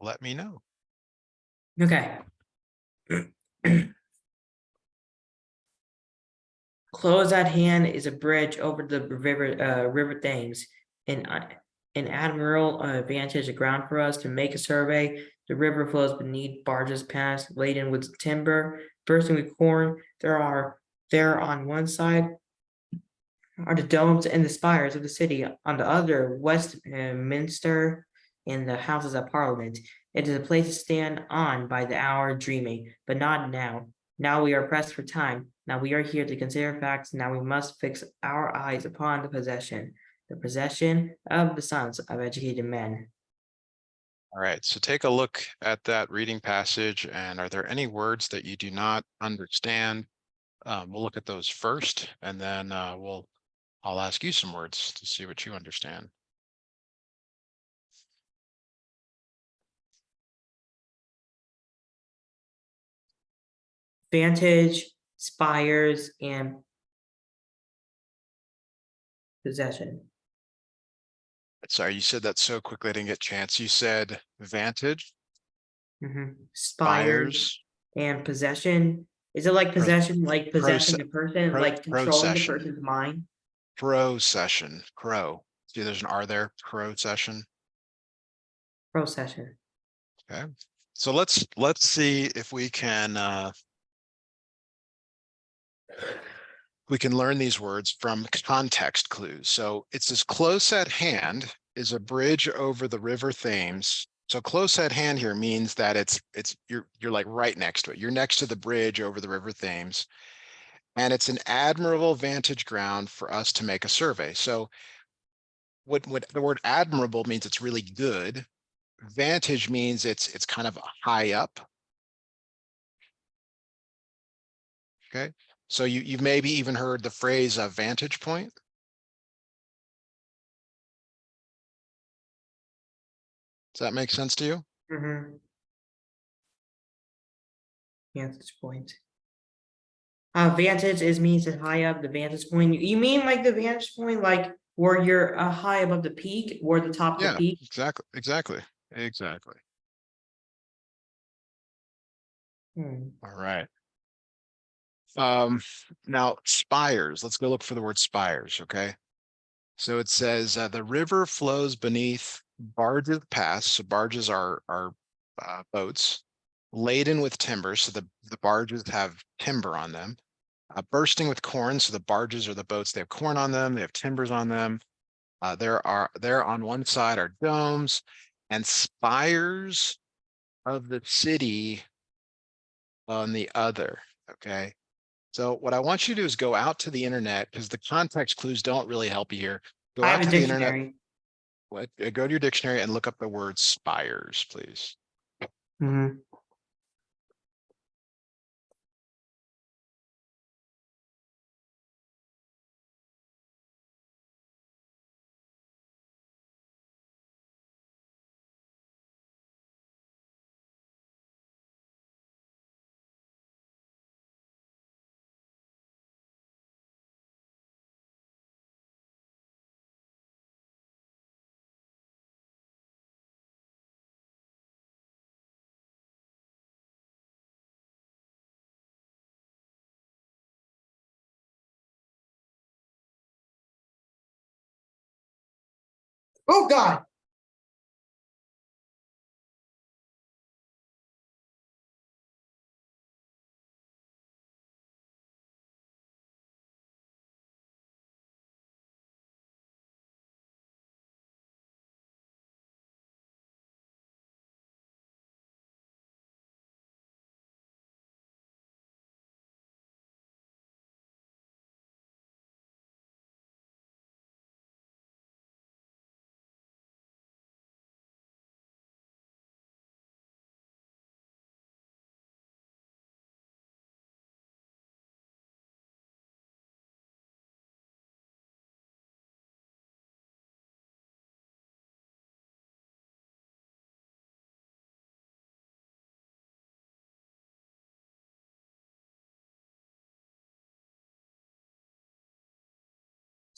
let me know. Okay. Close at hand is a bridge over the river Thames. An admiral advantage, a ground for us to make a survey. The river flows beneath, barges pass, laden with timber, bursting with corn. There on one side are the domes and the spires of the city. On the other, Westminster and the Houses of Parliament. It is a place to stand on by the hour dreaming, but not now. Now we are pressed for time. Now we are here to consider facts. Now we must fix our eyes upon the possession of the sons of educated men. All right, so take a look at that reading passage, and are there any words that you do not understand? We'll look at those first, and then I'll ask you some words to see what you understand. Vantage, spires, and possession. Sorry, you said that so quickly I didn't get a chance. You said vantage, Spires spires, and possession. Is it like pro, possession, like possessing the person, like controlling the procession, person's mind? procession, crow. See, there's an R there, procession. Procession. Okay, so let's see if we can learn these words from context clues. So it's as close at hand is a bridge over the river Thames. So close at hand here means that you're like right next to it. You're next to the bridge over the river Thames, and it's an admirable vantage ground for us to make a survey. So what the word admirable means, it's really good. Vantage means it's kind of high up. Okay, so you've maybe even heard the phrase a vantage point. Does that make sense to you? Vantage point. Vantage means it's high up. The vantage point. You mean like the vantage point, like where you're high above the peak, or the top of the Yeah, peak? exactly. Hmm. All right. Now spires, let's go look for the word spires. Okay. So it says the river flows beneath, barges pass. So barges are boats laden with timber. So the barges have timber on them. Bursting with corn. So the barges or the boats, they have corn on them. They have timbers on them. There on one side are domes and spires of the city on the other. Okay. So what I want you to do is go out to the internet, because the context clues don't really help you here. Go I out have a to the internet. dictionary. Go to your dictionary and look up the word spires, please. Oh God.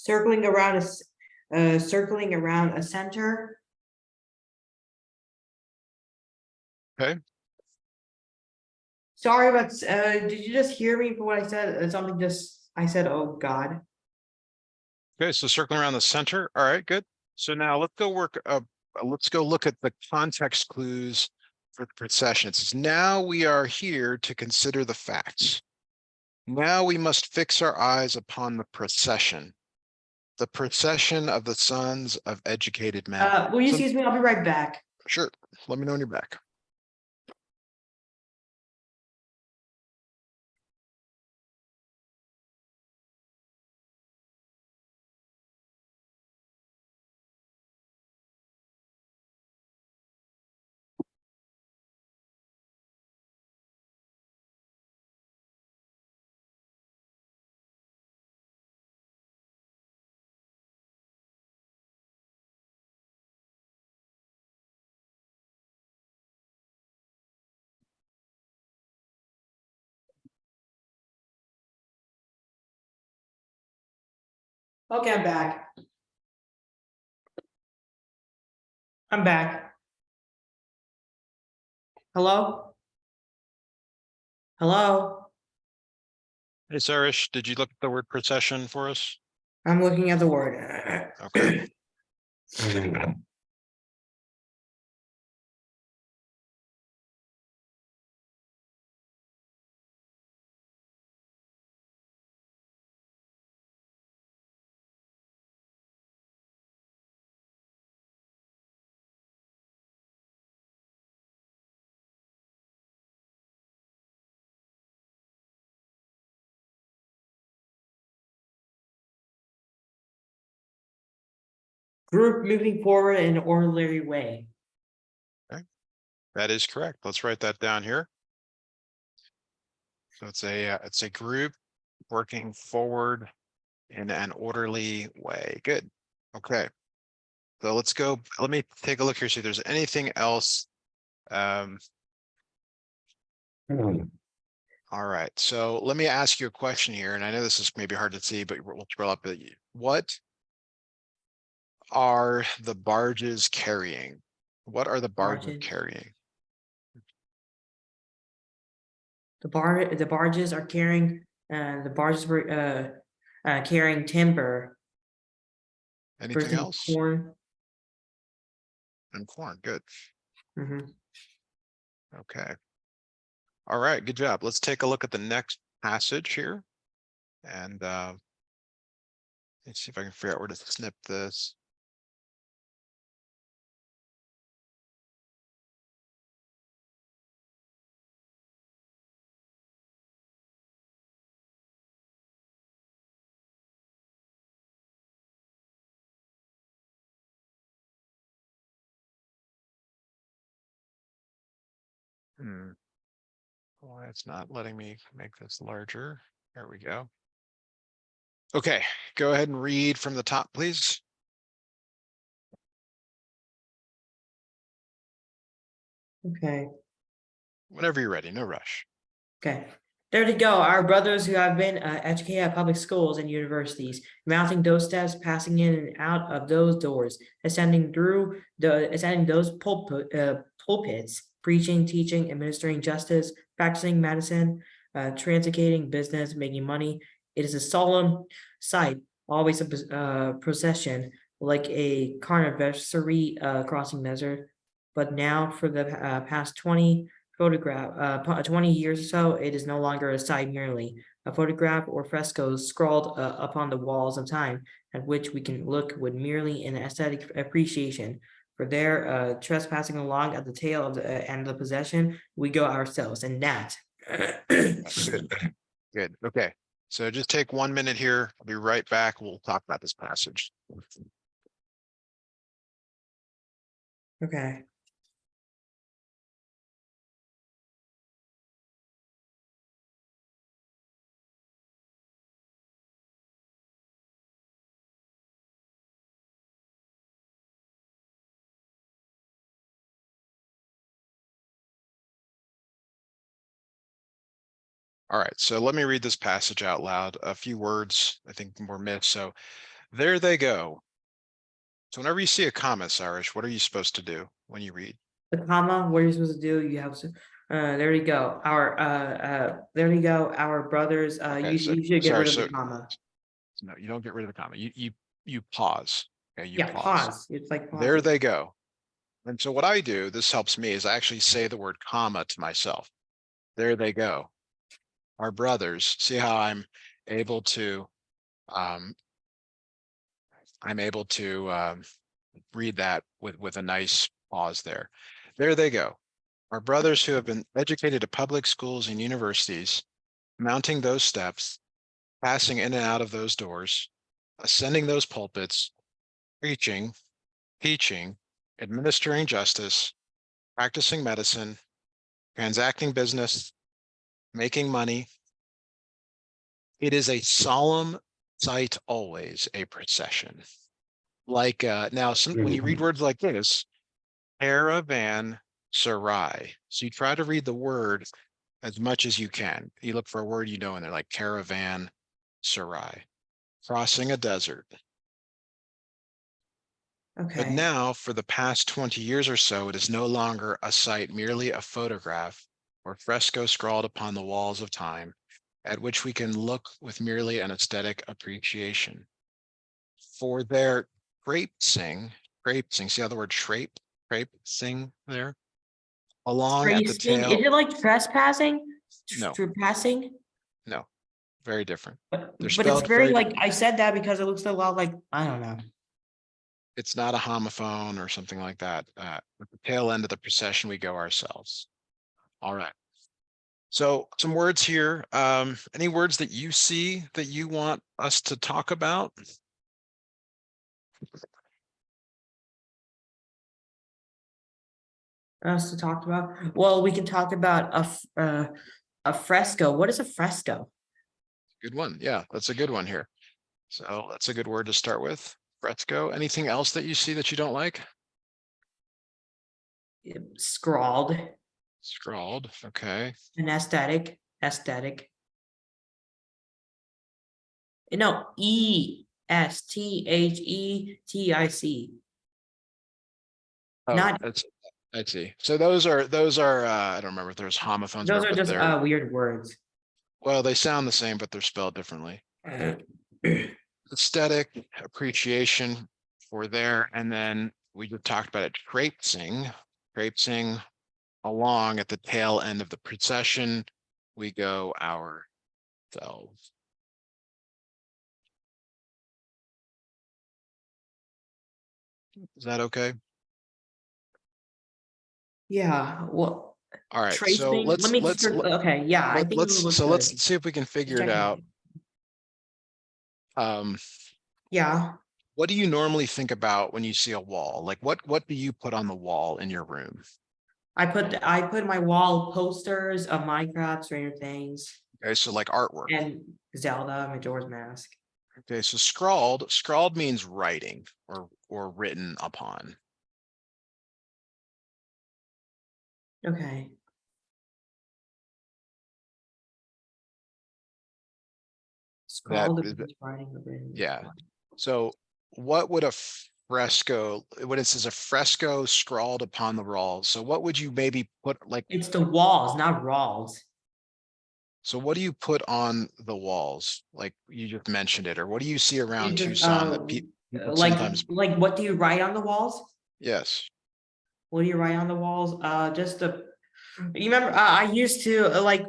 Circling around a center. Okay, Sorry, but did you just hear me for what I said? Something just I said, "Oh God." okay, so circling around the center. All right, good. So now let's go work, let's go look at the context clues for the procession. It says, now we are here to consider the facts. Now we must fix our eyes upon the procession of the sons of educated men. Will you So, excuse me? I'll be right back. sure, let me know when you're back. Okay, I'm back. I'm back. Hello? Hello? Hey, Sourish, did you look at the word procession for us? I'm looking at the word. Okay. Group moving forward in an orderly way. That is correct. Let's write that down here. So it's a group working forward in an orderly way. Good. Okay. So let's go. Let me take a look here, see if there's anything else. All right. So let me ask you a question here, and I know this is maybe hard to see, but we'll throw up at you. What are the barges carrying? What are the barges Barges. carrying? The barges are carrying, the barges were, carrying timber, Anything first in else? corn. And corn. Good. Mhm. Okay. All right. Good job. Let's take a look at the next passage here. And let's see if I can figure out where to snip this. Why it's not letting me make this larger. There we go. Okay, go ahead and read from the top, please. Okay. Whenever you're ready, no rush. Okay. There to go. Our brothers who have been educated at public schools and universities, mounting those steps, passing in and out of those doors, ascending those pulpits, preaching, teaching, administering justice, practicing medicine, translating business, making money. It is a solemn sight, always a procession, like a carniversary crossing measure. But now, for the past 20 20 years or so, it is no longer a sight merely, a photograph or frescoes scrawled upon the walls of time, at which we can look with merely an aesthetic appreciation. For there, trespassing along at the tail of the end of the possession, we go ourselves, and that. Good. Good. Okay. So just take 1 minute here. I'll be right back. We'll talk about this passage. Okay. All right. So let me read this passage out loud. A few words, I think more myths. So there they go. So whenever you see a comma, Sourish, what are you supposed to do when you read? The comma, what are you supposed to do? You have, there we go. There we go. Our brothers, Okay, you should get sorry, rid of the so comma. no, you don't get rid of the comma. You pause. Okay, you Yeah, pause. pause. It's like There pausing. they go. And so what I do, this helps me, is I actually say the word comma to myself. There they go. Our brothers. See how able to um I'm able to read that with a nice pause there. There they go. Our brothers who have been educated at public schools and universities, mounting those steps, passing in and out of those doors, ascending those pulpits, preaching, teaching, administering justice, practicing medicine, transacting business, making money. It is a solemn sight, always a procession. Like now, when you read words like this, caravan sarai. So you try to read the word as much as you can. You look for a word you know in there, like caravan sarai, crossing a desert. But Okay. now, for the past 20 years or so, it is no longer a sight, merely a photograph or fresco scrawled upon the walls of time, at which we can look with merely an aesthetic appreciation. For their traipsing, see how the word traipsing there? Along at the Tracing, is tail, it like trespassing? no, Trespassing? no, very different. They're But it's spelled very very, like, I said that because it looks a lot like, I don't know. it's not a homophone or something like that. At the tail end of the procession, we go ourselves. All right. So some words here. Any words that you see that you want us to talk about? What else to talk about? Well, we can talk about a fresco. What is a fresco? Good one. Yeah, that's a good one here. So that's a good word to start with. Fresco. Anything else that you see that you don't like? Scrawled, Scrawled. Okay. an aesthetic. No, ESTHETIC, Oh, not, that's I see. So those are I don't remember if there's homophones those or, are but just they're, weird words. well, they sound the same, but they're spelled differently. Aesthetic appreciation for there, and then we just talked about it. Traipsing along at the tail end of the procession. We go ourselves. Is that okay? Yeah, well, All right. So tracing, let me just, okay, yeah, I think it looks good. let's see if we can Just figure it checking out. it. Um, Yeah, what do you normally think about when you see a wall? Like what do you put on the wall in your room? I put my wall posters of Minecraft, Stranger Things, Okay, so like artwork. and Zelda, Majora's Mask. Okay, so scrawled means writing or written upon. Okay. That Scrawled is writing the written. yeah. So what would a fresco, when it says a fresco scrawled upon the walls, so what would you maybe put like, It's the walls, not walls. so what do you put on the walls? Like you just mentioned it, or what do you see It around just Tucson that people sometimes, like what do you write on the walls? yes. What do you write on the walls? Just the, you remember, I used to like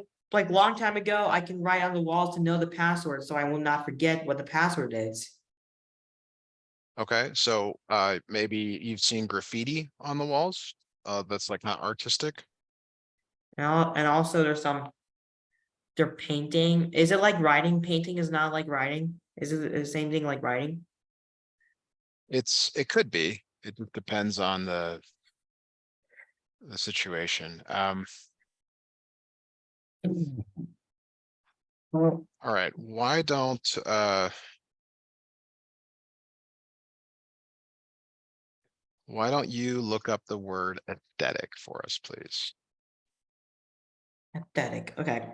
long time ago, I can write on the walls to know the password, so I will not forget what the password is. Okay, so maybe you've seen graffiti on the walls, that's like not artistic. And also there's some, they're painting. Is it like writing? Painting is not like writing. Is it the same thing like writing? It could be. It just depends on the situation. Well, All right, why don't you look up the word aesthetic for us, please? aesthetic. Okay.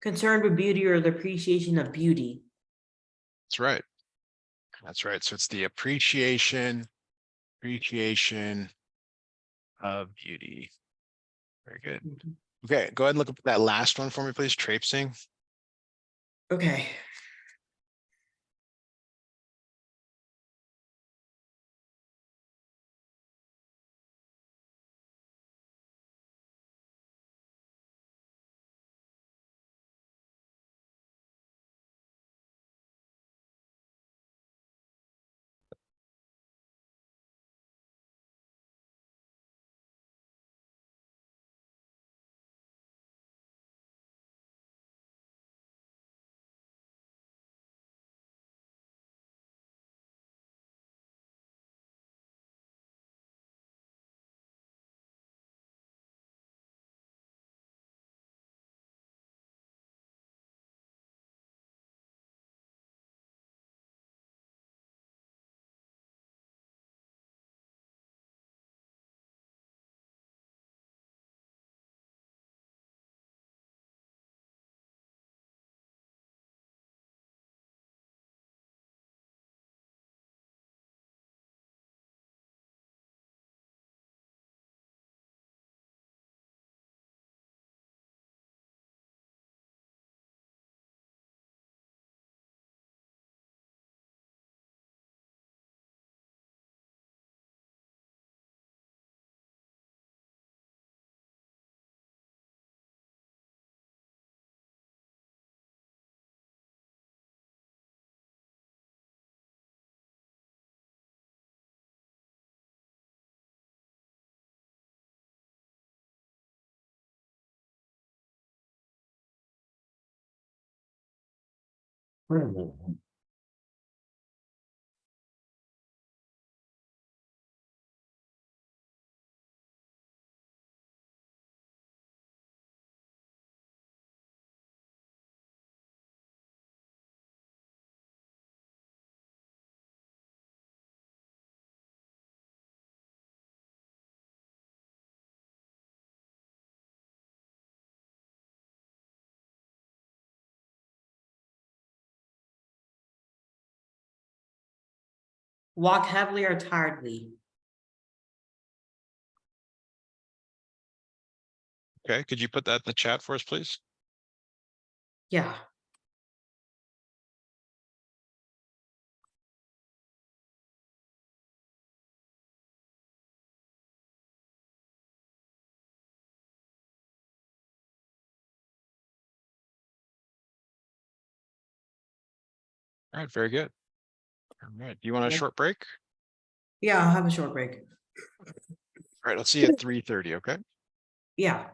Concerned with beauty or the appreciation of beauty. That's right. That's right. So it's the appreciation of beauty. Very good. Mhm. Okay, go ahead and look up that last one for me, please. Traipsing. Okay. Walk heavily or tiredly. Okay, could you put that in the chat for us, please? Yeah. All right, very good. All right, do you want a Yeah. short break? Yeah, I'll have a short break. All right, let's see you at 3:30, okay? Yeah.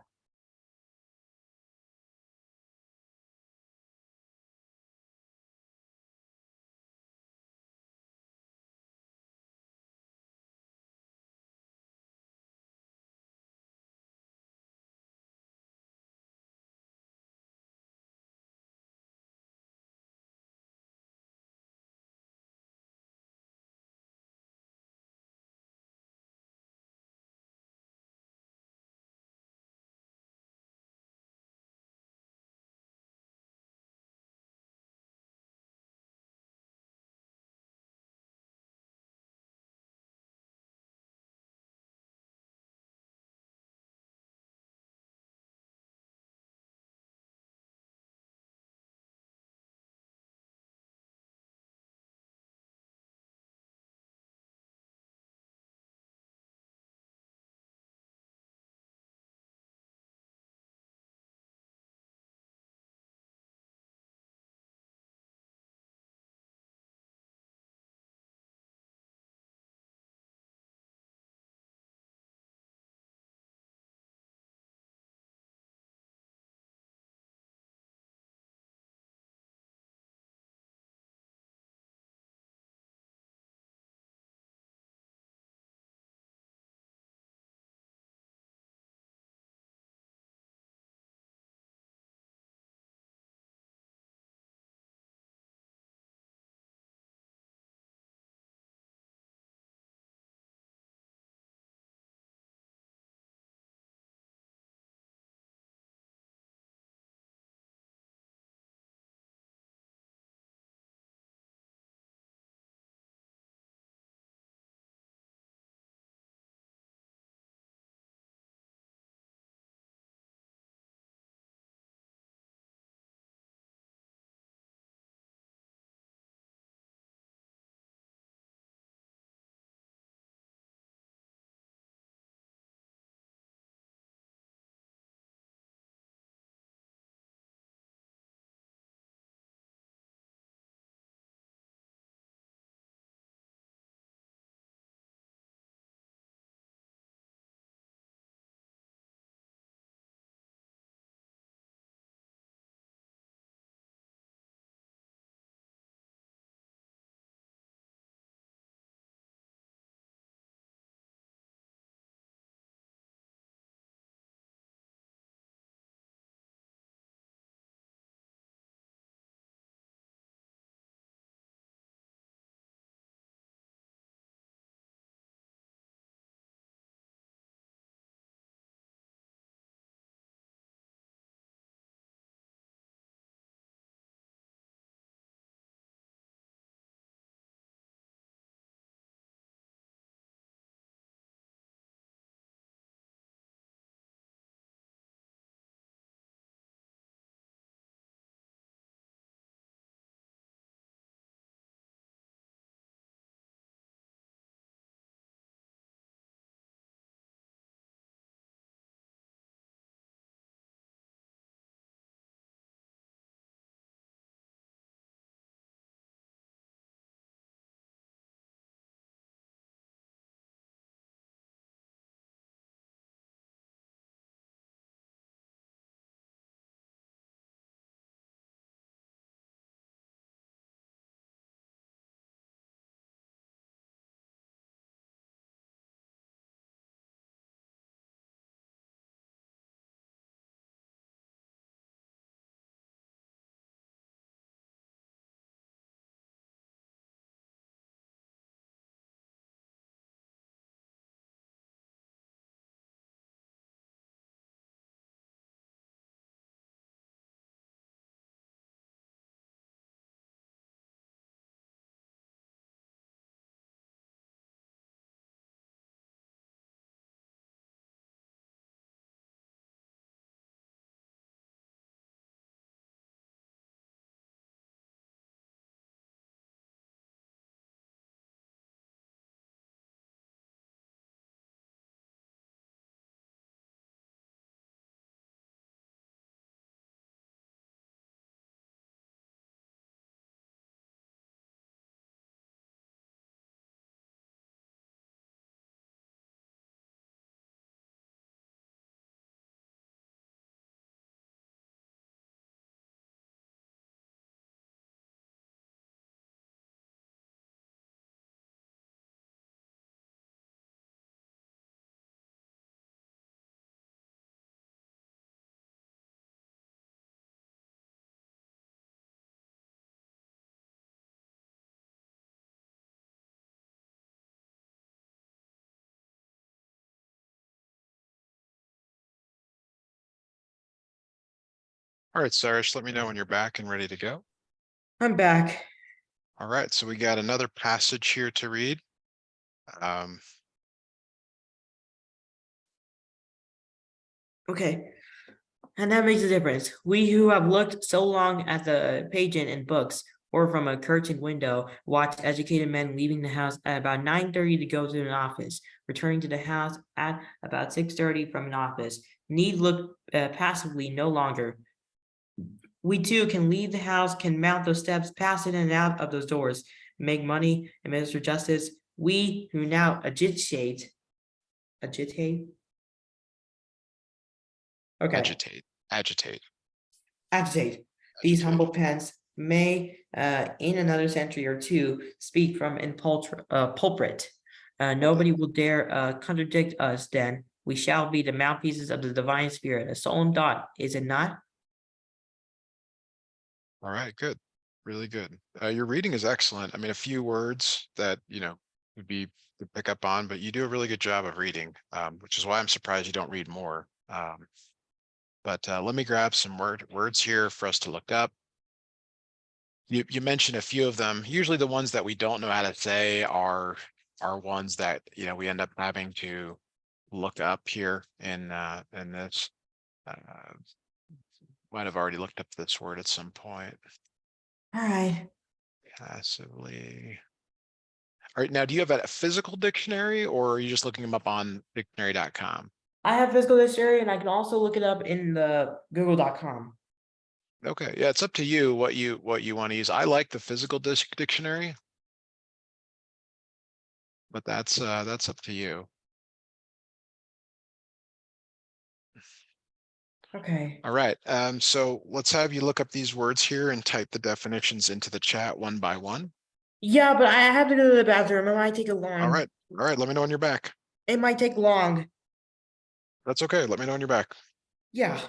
All right, Sourish, let me know when you're back and ready to go. I'm back. All right, so we got another passage here to read. Okay. And that makes a difference. We who have looked so long at the pageant in books or from a curtained window watch educated men leaving the house at about 9:30 to go to an office, returning to the house at about 6:30 from an office. Need look passively no longer. We too can leave the house, can mount those steps, pass in and out of those doors, make money, administer justice. We who now agitate. Okay. Agitate. These humble Agitate. pens may, in another century or two, speak from in pulpit. Nobody will dare contradict us then. We shall be the mouthpieces of the divine spirit. A solemn thought, is it not? All right, good. Really good. Your reading is excellent. I mean, a few words that, would be to pick up on, but you do a really good job of reading, which is why I'm surprised you don't read more. But let me grab some words here for us to look up. You mentioned a few of them. Usually the ones that we don't know how to say are ones that, we end up having to look up here in this. Might have already looked up this word at some point. All right. Passively. All right, now do you have a physical dictionary or are you just looking them up on dictionary.com? I have physical dictionary and I can also look it up in the google.com. Okay, yeah, it's up to you what you want to use. I like the physical dictionary, but that's up to you. Okay. All right, so let's have you look up these words here and type the definitions into the chat one by one. Yeah, but I have to go to the bathroom. It might take a All long. right, let me know when you're back. It might take long. That's okay, let me know when you're back. Yeah.